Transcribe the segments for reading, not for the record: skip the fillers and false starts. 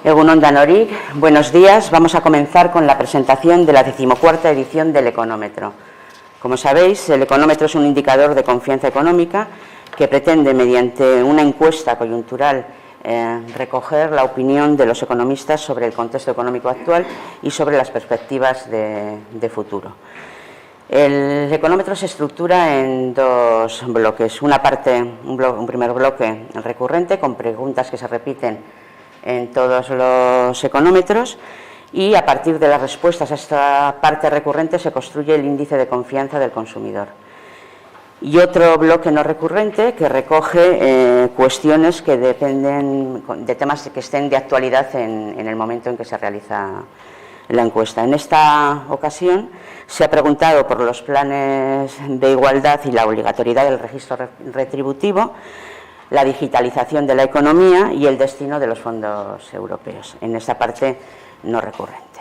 Egun on Danorik, buenos días. Vamos a comenzar con la presentación de la 14ª edición del Económetro. Como sabéis, el Económetro es un indicador de confianza económica que pretende, mediante una encuesta coyuntural, recoger la opinión de los economistas sobre el contexto económico actual y sobre las perspectivas de futuro. El Económetro se estructura en dos bloques. Un primer bloque recurrente con preguntas que se repiten en todos los económetros, y a partir de las respuestas a esta parte recurrente se construye el índice de confianza del consumidor. Y otro bloque no recurrente que recoge cuestiones que dependen de temas que estén de actualidad en el momento en que se realiza la encuesta. En esta ocasión se ha preguntado por los planes de igualdad y la obligatoriedad del registro retributivo, la digitalización de la economía y el destino de los fondos europeos, en esta parte no recurrente.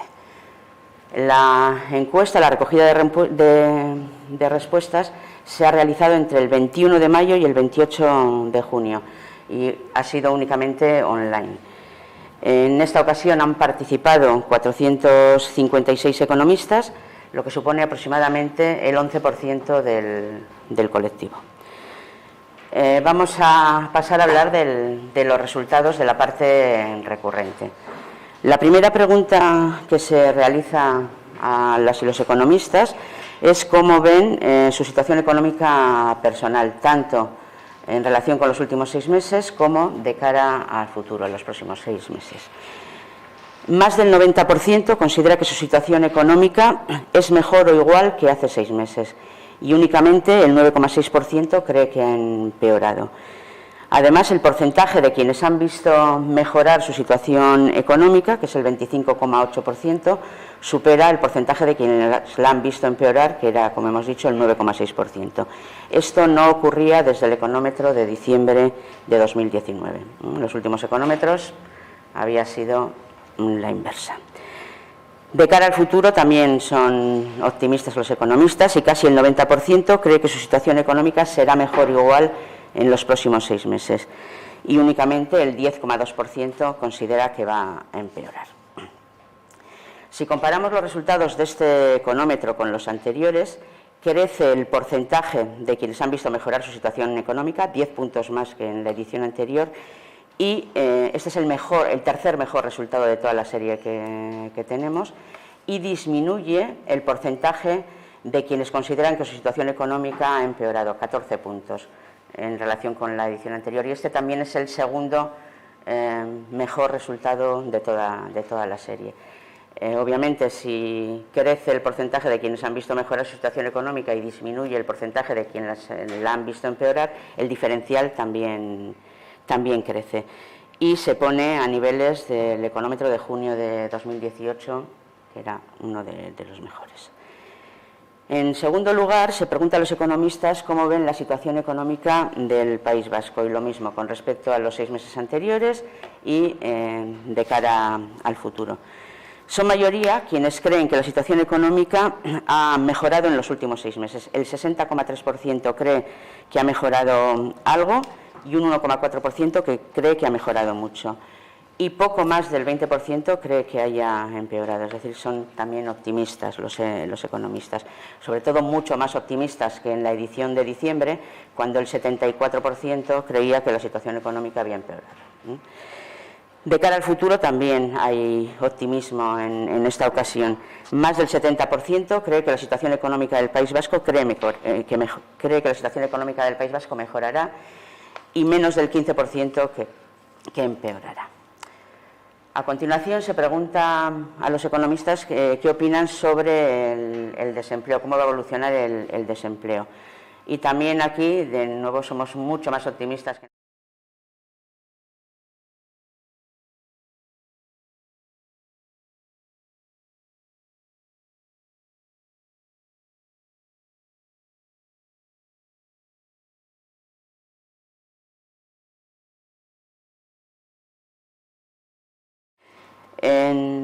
La encuesta, la recogida de respuestas, se ha realizado entre el 21 de mayo y el 28 de junio y ha sido únicamente online. En esta ocasión han participado 456 economistas, lo que supone aproximadamente el 11% del colectivo. Vamos a pasar a hablar de los resultados de la parte recurrente. La primera pregunta que se realiza a las y los economistas es cómo ven su situación económica personal, tanto en relación con los últimos 6 meses como de cara al futuro, en los próximos 6 meses. Más del 90% considera que su situación económica es mejor o igual que hace 6 meses. Y únicamente el 9,6% cree que ha empeorado. Además, el porcentaje de quienes han visto mejorar su situación económica, que es el 25,8%, supera el porcentaje de quienes la han visto empeorar, que era, como hemos dicho, el 9,6%. Esto no ocurría desde el económetro de diciembre de 2019. En los últimos económetros había sido la inversa. De cara al futuro también son optimistas los economistas y casi el 90% cree que su situación económica será mejor o igual en los próximos 6 meses y únicamente el 10,2% considera que va a empeorar. Si comparamos los resultados de este económetro con los anteriores, crece el porcentaje de quienes han visto mejorar su situación económica, 10 puntos más que en la edición anterior, y este es el tercer mejor resultado de toda la serie que tenemos, y disminuye el porcentaje de quienes consideran que su situación económica ha empeorado, 14 puntos en relación con la edición anterior, y este también es el segundo mejor resultado de toda la serie. Obviamente, si crece el porcentaje de quienes han visto mejorar su situación económica y disminuye el porcentaje de quienes la han visto empeorar, el diferencial también crece y se pone a niveles del económetro de junio de 2018, que era uno de los mejores. En segundo lugar, se pregunta a los economistas cómo ven la situación económica del País Vasco, y lo mismo con respecto a los 6 meses anteriores y de cara al futuro. Son mayoría quienes creen que la situación económica ha mejorado en los últimos 6 meses. El 60,3% cree que ha mejorado algo y un 1,4% que cree que ha mejorado mucho. Y poco más del 20% cree que haya empeorado. Es decir, son también optimistas los economistas. Sobre todo mucho más optimistas que en la edición de diciembre, cuando el 74% creía que la situación económica había empeorado. De cara al futuro también hay optimismo en esta ocasión. Más del 70% cree que la situación económica del País Vasco cree que la situación económica del País Vasco mejorará, y menos del 15% que empeorará. A continuación se pregunta a los economistas qué opinan sobre el desempleo, cómo va a evolucionar el desempleo. Y también aquí, de nuevo, somos mucho más optimistas que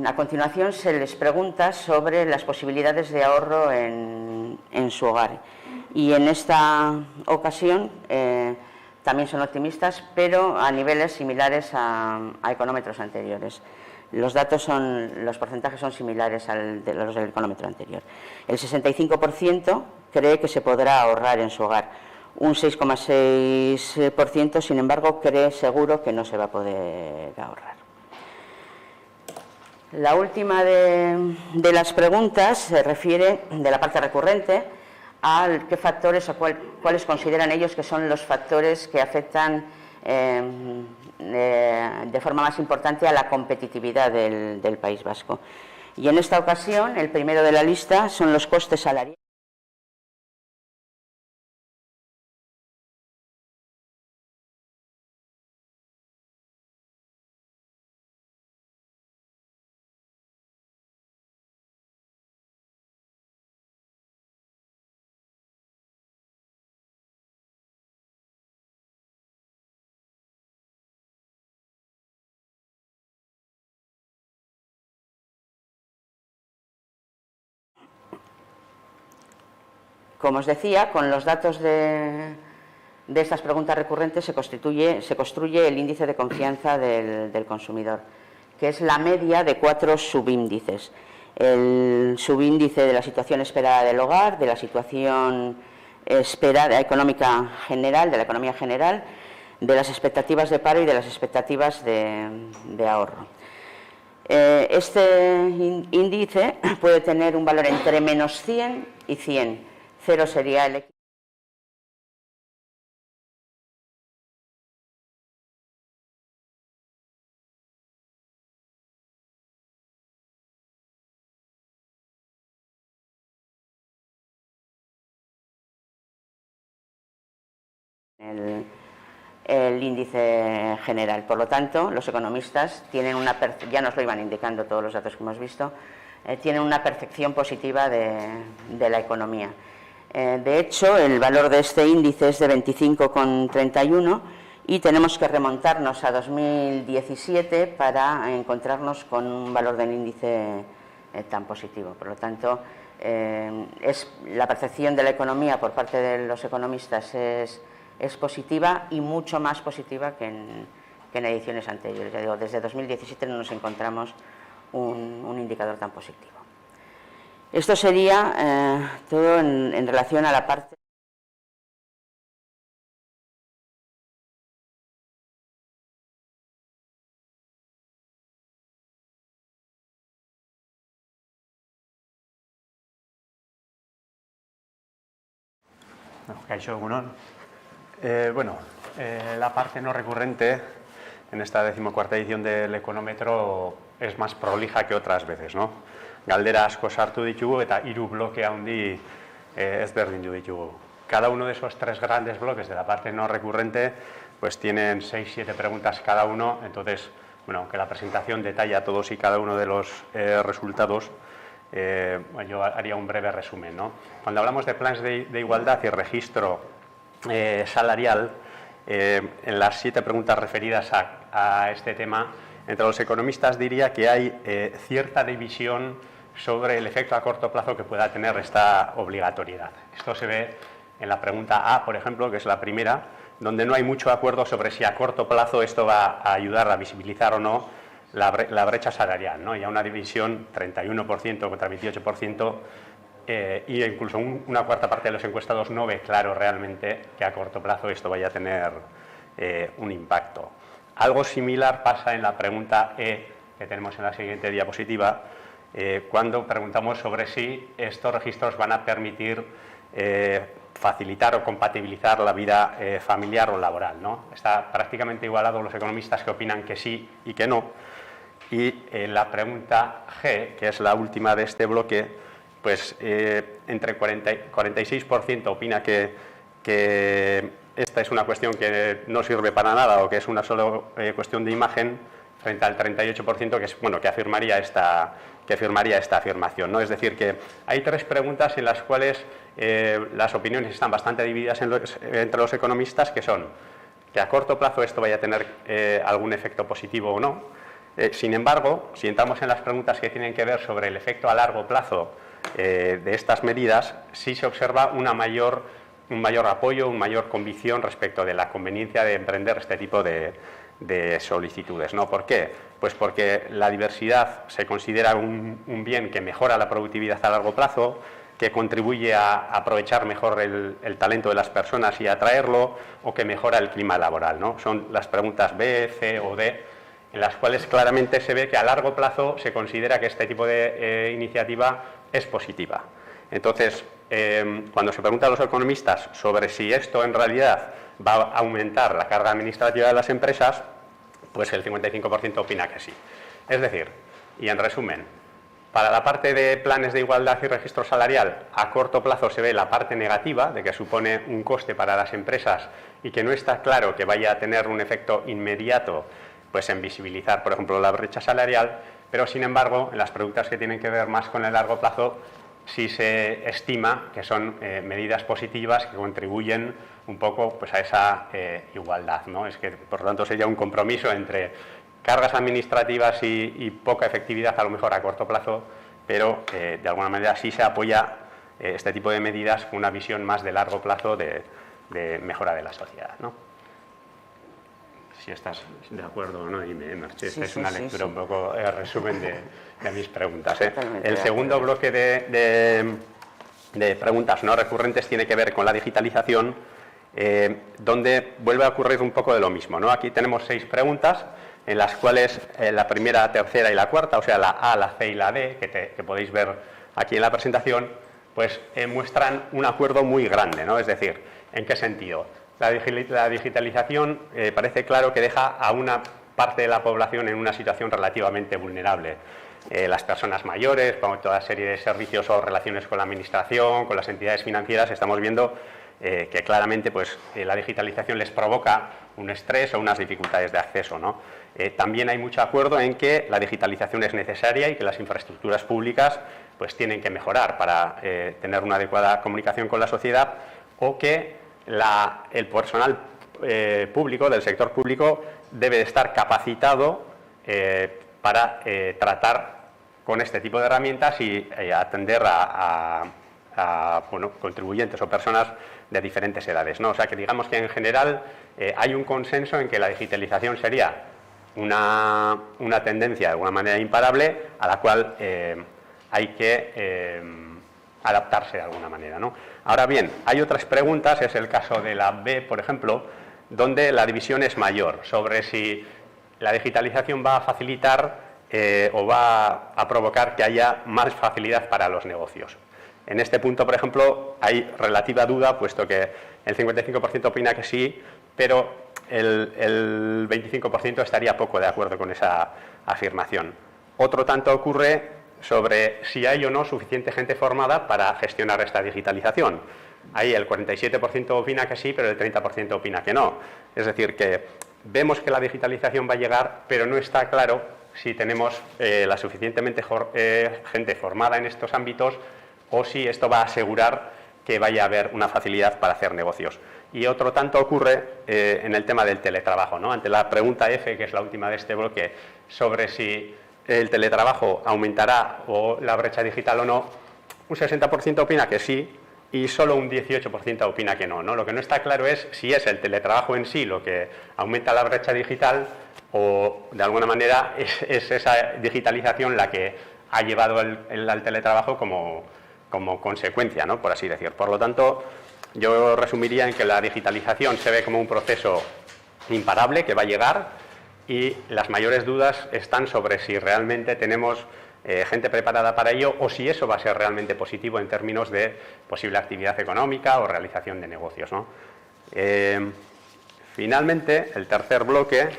a continuación se les pregunta sobre las posibilidades de ahorro en su hogar, y en esta ocasión también son optimistas, pero a niveles similares a económetros anteriores. los porcentajes son similares a los del económetro anterior. El 65% cree que se podrá ahorrar en su hogar. Un 6,6%, sin embargo, cree seguro que no se va a poder ahorrar. La última de las preguntas se refiere, de la parte recurrente, a qué factores o cuáles consideran ellos que son los factores que afectan de forma más importante a la competitividad del País Vasco. Y en esta ocasión, el primero de la lista son los costes salariales. Como os decía, con los datos de estas preguntas recurrentes se construye el índice de confianza del consumidor, que es la media de 4 subíndices. El subíndice de la situación esperada del hogar, de la situación esperada económica general, de la economía general, de las expectativas de paro y de las expectativas de ahorro. Este índice puede tener un valor entre menos 100 y 100. 0 sería el índice general. Por lo tanto, los economistas tienen ya nos lo iban indicando todos los datos que hemos visto, tienen una percepción positiva de la economía. De hecho, el valor de este índice es de 25,31 y tenemos que remontarnos a 2017 para encontrarnos con un valor del índice tan positivo. Por lo tanto, la percepción de la economía por parte de los economistas es positiva y mucho más positiva que en ediciones anteriores. Ya digo, desde 2017 no nos encontramos un indicador tan positivo. Esto sería todo en relación a la parte. Kaixo, egunon. La parte no recurrente en esta 14ª edición del económetro es más prolija que otras veces, ¿no? Galdera asko sartu ditugu eta 3 bloke handi ezberdindu ditugu. Cada uno de esos 3 grandes bloques de la parte no recurrente pues tienen 6-7 preguntas cada uno, entonces, bueno, aunque la presentación detalla todos y cada uno de los resultados, yo haría un breve resumen, ¿no? Cuando hablamos de planes de igualdad y registro salarial, en las 7 preguntas referidas a este tema, entre los economistas diría que hay cierta división sobre el efecto a corto plazo que pueda tener esta obligatoriedad. Esto se ve en la pregunta A, por ejemplo, que es la primera, donde no hay mucho acuerdo sobre si a corto plazo esto va a ayudar a visibilizar o no la brecha salarial, ¿no? Ya una división 31% contra 28%, y incluso una cuarta parte de los encuestados no ve claro realmente que a corto plazo esto vaya a tener un impacto. Algo similar pasa en la pregunta E, que tenemos en la siguiente diapositiva, cuando preguntamos sobre si estos registros van a permitir facilitar o compatibilizar la vida familiar o laboral, ¿no? Está prácticamente igualado los economistas que opinan que sí y que no. Y la pregunta G, que es la última de este bloque, pues entre 40 y 46% opina que esta es una cuestión que no sirve para nada o que es una sola cuestión de imagen, frente al 38% que es, bueno, que afirmaría esta afirmación, ¿no? Es decir, que hay 3 preguntas en las cuales las opiniones están bastante divididas entre los economistas, que son que a corto plazo esto vaya a tener algún efecto positivo o no. Sin embargo, si entramos en las preguntas que tienen que ver sobre el efecto a largo plazo de estas medidas, sí se observa un mayor apoyo, una mayor convicción respecto de la conveniencia de emprender este tipo de de solicitudes, ¿no? ¿Por qué? Pues porque la diversidad se considera un bien que mejora la productividad a largo plazo, que contribuye a aprovechar mejor el talento de las personas y atraerlo, o que mejora el clima laboral, ¿no? Son las preguntas B, C o D, en las cuales claramente se ve que a largo plazo se considera que este tipo de iniciativa es positiva. Entonces, cuando se pregunta a los economistas sobre si esto en realidad va a aumentar la carga administrativa de las empresas, pues el 55% opina que sí. Es decir, y en resumen, para la parte de planes de igualdad y registro salarial, a corto plazo se ve la parte negativa, de que supone un coste para las empresas y que no está claro que vaya a tener un efecto inmediato pues en visibilizar, por ejemplo, la brecha salarial, pero sin embargo, en las preguntas que tienen que ver más con el largo plazo, sí se estima que son medidas positivas que contribuyen un poco pues, a esa igualdad, ¿no? Es que, por lo tanto, sería un compromiso entre cargas administrativas y poca efectividad, a lo mejor a corto plazo, pero de alguna manera sí se apoya este tipo de medidas con una visión más de largo plazo de mejora de la sociedad, ¿no? Si estás de acuerdo o no, dime, Merche. Esta es una lectura un poco resumen de mis preguntas. El segundo bloque de preguntas no recurrentes tiene que ver con la digitalización, donde vuelve a ocurrir un poco de lo mismo, ¿no? Aquí tenemos 6 preguntas, en las cuales la primera, la tercera y la cuarta, o sea, la A, la C y la D, que podéis ver aquí en la presentación, pues muestran un acuerdo muy grande, ¿no? Es decir, ¿en qué sentido? La digitalización parece claro que deja a una parte de la población en una situación relativamente vulnerable. Las personas mayores, con toda serie de servicios o relaciones con la administración, con las entidades financieras, estamos viendo que claramente pues, la digitalización les provoca un estrés o unas dificultades de acceso, ¿no? También hay mucho acuerdo en que la digitalización es necesaria y que las infraestructuras públicas pues, tienen que mejorar para tener una adecuada comunicación con la sociedad, o que el personal público, del sector público, debe estar capacitado para tratar con este tipo de herramientas y atender a bueno, contribuyentes o personas de diferentes edades, ¿no? O sea que digamos que en general hay un consenso en que la digitalización sería una tendencia de alguna manera imparable a la cual hay que adaptarse de alguna manera, ¿no? Ahora bien, hay otras preguntas, es el caso de la B, por ejemplo, donde la división es mayor, sobre si la digitalización va a facilitar o va a provocar que haya más facilidad para los negocios. En este punto, por ejemplo, hay relativa duda, puesto que el 55% opina que sí, pero el 25% estaría poco de acuerdo con esa afirmación. Otro tanto ocurre sobre si hay o no suficiente gente formada para gestionar esta digitalización. Ahí el 47% opina que sí, pero el 30% opina que no. Es decir, que vemos que la digitalización va a llegar, pero no está claro si tenemos la suficientemente gente formada en estos ámbitos, o si esto va a asegurar que vaya a haber una facilidad para hacer negocios. Y otro tanto ocurre en el tema del teletrabajo, ¿no? Ante la pregunta F, que es la última de este bloque, sobre si el teletrabajo aumentará o la brecha digital o no, un 60% opina que sí y solo un 18% opina que no, ¿no? Lo que no está claro es si es el teletrabajo en sí lo que aumenta la brecha digital, o de alguna manera es esa digitalización la que ha llevado al teletrabajo como consecuencia, ¿no? Por así decir. Por lo tanto, yo resumiría en que la digitalización se ve como un proceso imparable que va a llegar, y las mayores dudas están sobre si realmente tenemos gente preparada para ello, o si eso va a ser realmente positivo en términos de posible actividad económica o realización de negocios, ¿no? Finalmente, el tercer bloque,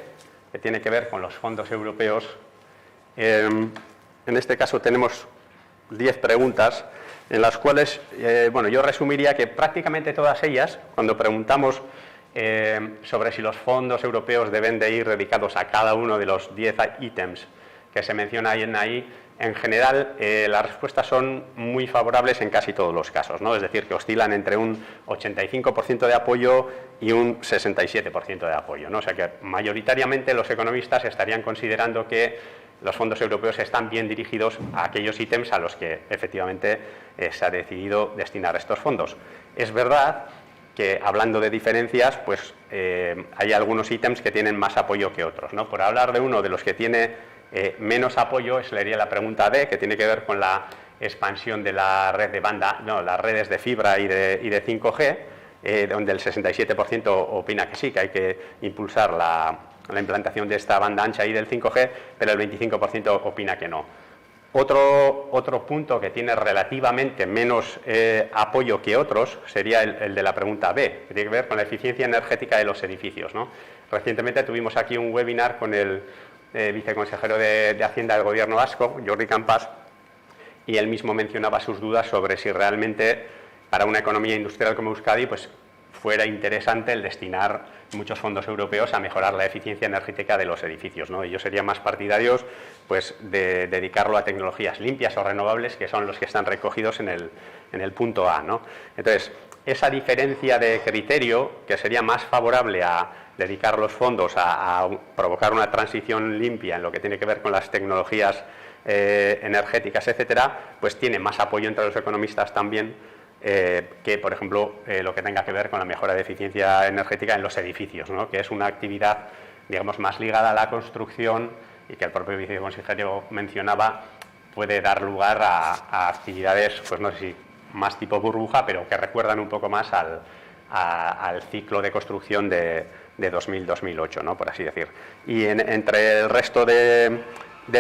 que tiene que ver con los fondos europeos. En este caso tenemos 10 preguntas en las cuales, bueno, yo resumiría que prácticamente todas ellas, cuando preguntamos sobre si los fondos europeos deben de ir dedicados a cada uno de los 10 ítems que se mencionan ahí, en general las respuestas son muy favorables en casi todos los casos, ¿no? Es decir, que oscilan entre un 85% de apoyo y un 67% de apoyo, ¿no? O sea que mayoritariamente los economistas estarían considerando que los fondos europeos están bien dirigidos a aquellos ítems a los que efectivamente se ha decidido destinar estos fondos. Es verdad que hablando de diferencias, pues hay algunos ítems que tienen más apoyo que otros, ¿no? Por hablar de uno de los que tiene menos apoyo, sería la pregunta D, que tiene que ver con la expansión de la red de las redes de fibra y de 5G, donde el 67% opina que sí, que hay que impulsar la implantación de esta banda ancha y del 5G, pero el 25% opina que no. Otro punto que tiene relativamente menos apoyo que otros sería el de la pregunta B, que tiene que ver con la eficiencia energética de los edificios, ¿no? Recientemente tuvimos aquí un webinar con el viceconsejero de Hacienda del Gobierno vasco, Jordi Campas, y él mismo mencionaba sus dudas sobre si realmente para una economía industrial como Euskadi pues fuera interesante el destinar muchos fondos europeos a mejorar la eficiencia energética de los edificios, ¿no? Ellos serían más partidarios pues, de dedicarlo a tecnologías limpias o renovables, que son los que están recogidos en el punto A, ¿no? Entonces, esa diferencia de criterio, que sería más favorable a dedicar los fondos a provocar una transición limpia en lo que tiene que ver con las tecnologías energéticas, etcétera, pues tiene más apoyo entre los economistas también que, por ejemplo, lo que tenga que ver con la mejora de eficiencia energética en los edificios, ¿no? Que es una actividad, digamos, más ligada a la construcción y que el propio viceconsejero mencionaba, puede dar lugar a actividades, pues no sé si más tipo burbuja, pero que recuerdan un poco más al ciclo de construcción de 2000-2008, ¿no? Por así decir. Y entre el resto de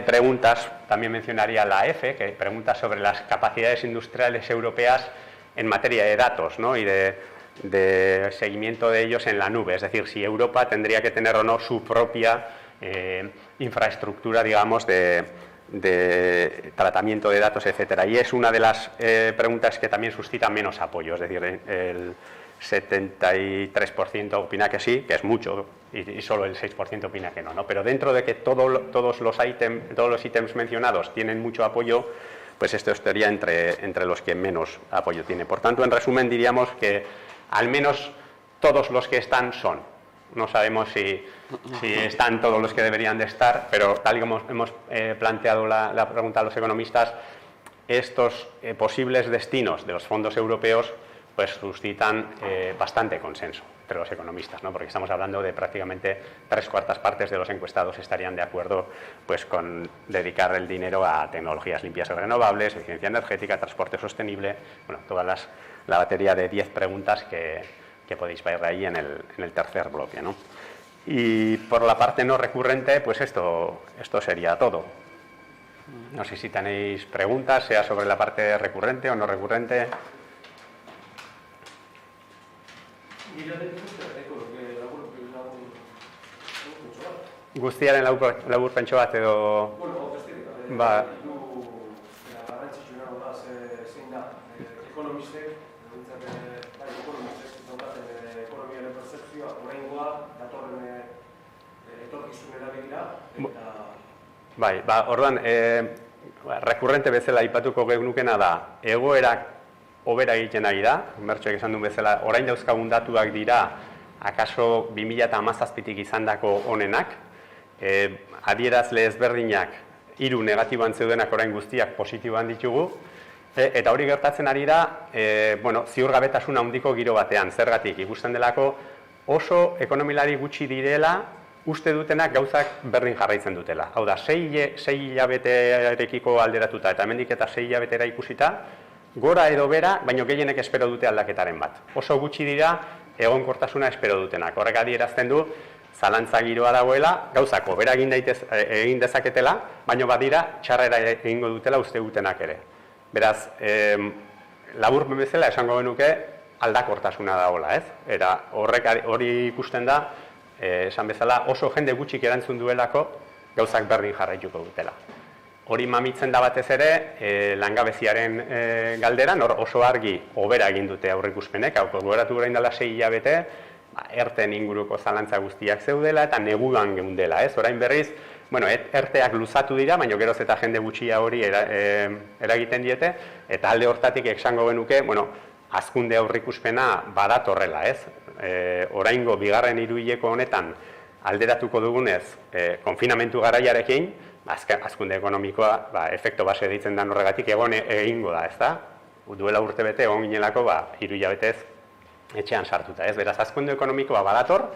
preguntas, también mencionaría la F, que pregunta sobre las capacidades industriales europeas en materia de datos, ¿no? Y de seguimiento de ellos en la nube, es decir, si Europa tendría que tener o no su propia infraestructura, digamos, de tratamiento de datos, etcétera. Y es una de las preguntas que también suscita menos apoyo, es decir, el 73% opina que sí, que es mucho, y solo el 6% opina que no, ¿no? Pero dentro de que todos los ítems mencionados tienen mucho apoyo, pues esto estaría entre los que menos apoyo tiene. Por tanto, en resumen, diríamos que al menos todos los que están son. No sabemos si están todos los que deberían de estar, pero tal y como hemos planteado la pregunta a los economistas, estos posibles destinos de los fondos europeos pues suscitan bastante consenso entre los economistas, ¿no? Porque estamos hablando de prácticamente 3/4 partes de los encuestados estarían de acuerdo pues, con dedicar el dinero a tecnologías limpias y renovables, eficiencia energética, transporte sostenible, bueno, toda la batería de 10 preguntas que podéis ver ahí en el tercer bloque, ¿no? Y por la parte no recurrente, pues esto sería todo. No sé si tenéis preguntas, sea sobre la parte recurrente o no recurrente. Guztiaren laburpentxo bat edo... Bueno, besterik, ba... garrantzitsuna da, zein da, ekonomistek, ekonomiaren percepzioa, oraingoa, datorren etorkizunera begira, eta... Bai, orduan, rekurrente bezala aipatuko geunukena da, egoerak hobera egiten ari da, Mertxoek esan duen bezala, orain dauzkagun datuak dira, akaso 2017tik izandako honenak, adierazle ezberdinak 3 negatiboan zeudenak orain guztiak positiboan ditugu, eta hori gertatzen ari da, ziurgabetasun handiko giro batean, zergatik ikusten delako oso ekonomilari gutxi direla, uste dutenak gauzak berdin jarraitzen dutela. Hau da, 6 hilabetearekiko alderatuta eta hemendik eta 6 hilabetera ikusita, gora edo bera, baino gehienek espero dute aldaketaren bat. Oso gutxi dira egonkortasuna espero dutenak. Horrek adierazten du, zalantza giroa dagoela, gauzak hobera egin dezaketela, baino badira txarrera egingo dutela uste dutenak ere. Beraz, labur bezala esango genuke aldakortasuna dagoela, ez? Eta hori ikusten da, esan bezala oso jende gutxik erantzun duelako gauzak berdin jarraituko dutela. Hori mamitzen da batez ere, langabeziaren galderan, oso argi hobera egin dute aurreikuspenek, gogoratu orain dela 6 hilabete, erten inguruko zalantza guztiak zeudela eta neguan geundela, ez? Orain berriz, erteak luzatu dira, baina geroz eta jende gutxia hori eragiten diete, eta alde hortatik esango genuke, hazkunde aurreikuspena badatorrela, ez? Oraingo bigarren hiruhileko honetan alderatuko dugunez, konfinamentu garaiarekin, hazkunde ekonomikoa, efekto base deitzen den horregatik egingo da, ez da? Duela urte bete egon ginelako, 3 hilabetez etxean sartuta, ez? Beraz, hazkunde ekonomikoa badator,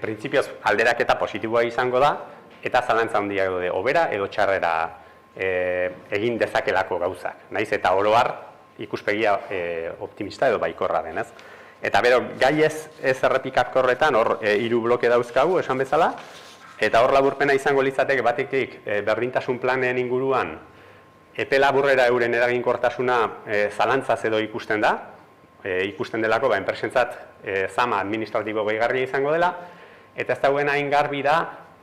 printzipioz alderaketa positiboa izango da, eta zalantza handia daude, hobera edo txarrera egin dezakelako gauzak. Naiz eta oro har ikuspegia optimista edo baikorra den, ez? Eta bero, gai ez errepikatkorretan, hor 3 bloke dauzkagu, esan bezala, eta hor laburpena izango litzateke batetik berdintasun planen inguruan epe laburrera euren eraginkortasuna zalantzaz edo ikusten da, ikusten delako, enpresentzat zama administratibo gehigarria izango dela, eta ez dagoen hain garbi da,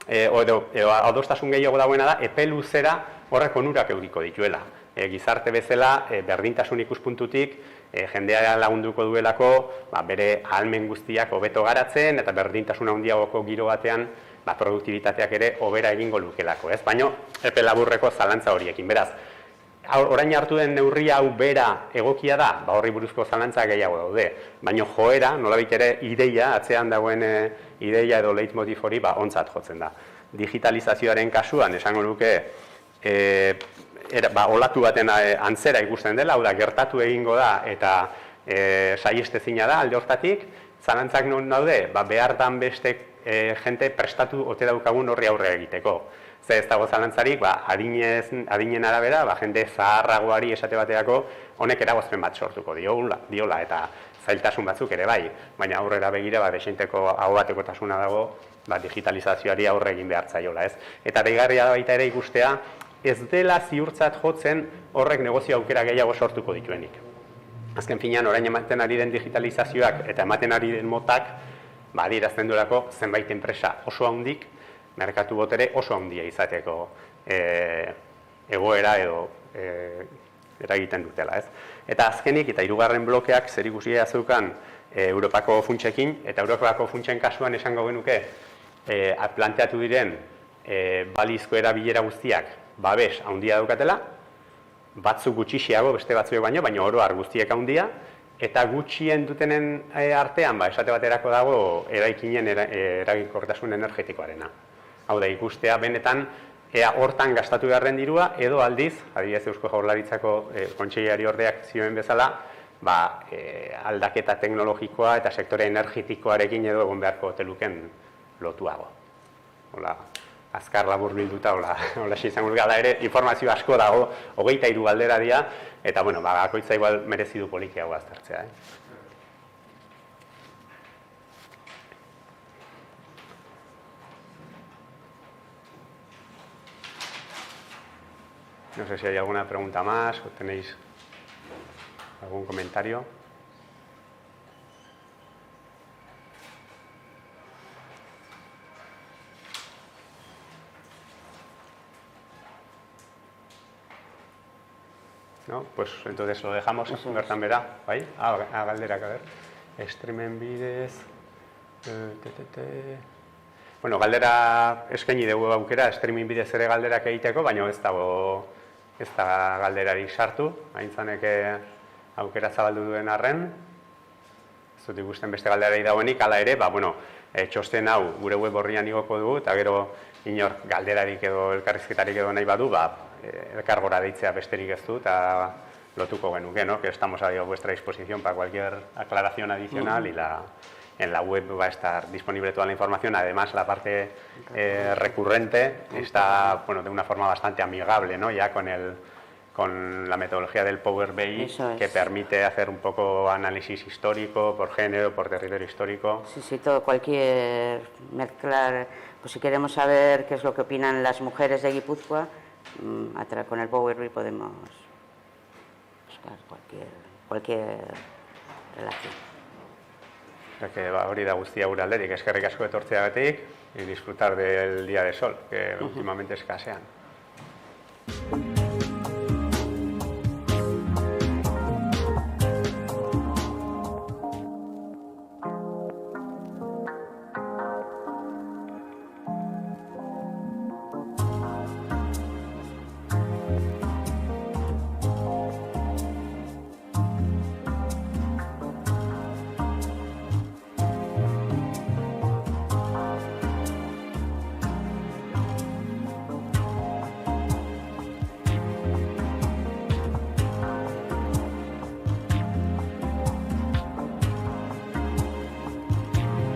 edo adostasun gehiago dagoena da, epe luzera horrek onurak euriko dituela. Gizarte bezala, berdintasun ikuspuntutik, jendea lagunduko duelako, bere ahalmen guztiak hobeto garatzen, eta berdintasun handiagoko giro batean, produktibitateak ere hobera egingo lukelako, ez? Baina, epe laburreko zalantza horiekin. Beraz, orain hartu den neurria hau bera egokia da, horri buruzko zalantza gehiago daude. Baina joera, nolabait ere ideia, atzean dagoen ideia edo leitmotiv hori ontzat jotzen da. Digitalizazioaren kasuan, esango nuke, olatu baten antzera ikusten dela, hau da, gertatu egingo da eta saiestezina da alde hortatik, zalantzak non daude, behar dan beste jente prestatu ote daukagun horri aurre egiteko. Ez dago zalantzarik, adinen arabera, jende zaharragoari esate bateako honek eragozpen bat sortuko diola eta zailtasun batzuk ere bai, baina aurrera begira desenteko hau batekotasuna dago digitalizazioari aurre egin behar zaiola, ez? Eta deigarria da baita ere ikustea, ez dela ziurtzat jotzen horrek negozio aukera gehiago sortuko dituenik. Azken finean, orain ematen ari den digitalizazioak eta ematen ari den motak, adierazten duelako zenbait enpresa oso handik, merkatu botere oso handia izateko egoera edo eragiten dutela, ez? Eta azkenik, eta 3. blokeak zerikusia zeukan Europako funtsekin, eta Europako funtsen kasuan esango genuke planteatu diren balizko erabilera guztiak babes handia daukatela, batzuk gutxixiago beste batzuek baina oro har guztiek handia, eta gutxien dutenen artean, esate baterako dago eraikinen eraginkortasun energetikoarena. Hau da, ikustea benetan, ea hortan gastatu beharren dirua, edo aldiz, adibidez Eusko Jaurlaritzako kontseilari ordeak zioen bezala, aldaketa teknologikoa eta sektore energetikoarekin edo egon beharko teluken lotuago. Hola, azkar labur bilduta, hola izango gala ere, informazio asko dago, 23 galdera dira, eta, bakoitza igual merezi du polikiago aztertzea. No sé si hay alguna pregunta más o tenéis algún comentario. No, pues entonces lo dejamos bertan bera, bai? Galderak, a ver. Streamen bidez. Bueno, galdera eskaini dugu aukera, streaming bidez ere galderak egiteko, baina ez da galderarik sartu, haintzanek aukera zabaldu duen arren. Ez dut ikusten beste galderari dagoenik, hala ere, txosten hau gure web horrian igoko dugu, eta gero inor galderarik edo elkarrizketarik edo nahi badu, elkargora deitzea besterik ez du, eta lotuko genuke, que estamos a vuestra disposición para cualquier aclaración adicional y en la web va a estar disponible toda la información. Además, la parte recurrente está de una forma bastante amigable, ya con la metodología del Power BI, que permite hacer un poco análisis histórico, por género, por territorio histórico. Sí, todo, cualquier mezclar, pues si queremos saber qué es lo que opinan las mujeres de Guipúzcoa, con el Power BI podemos buscar cualquier relación. Hori da guztia gure alderik, eskerrik asko etortzeagatik y disfrutar del día de sol, que últimamente escasean.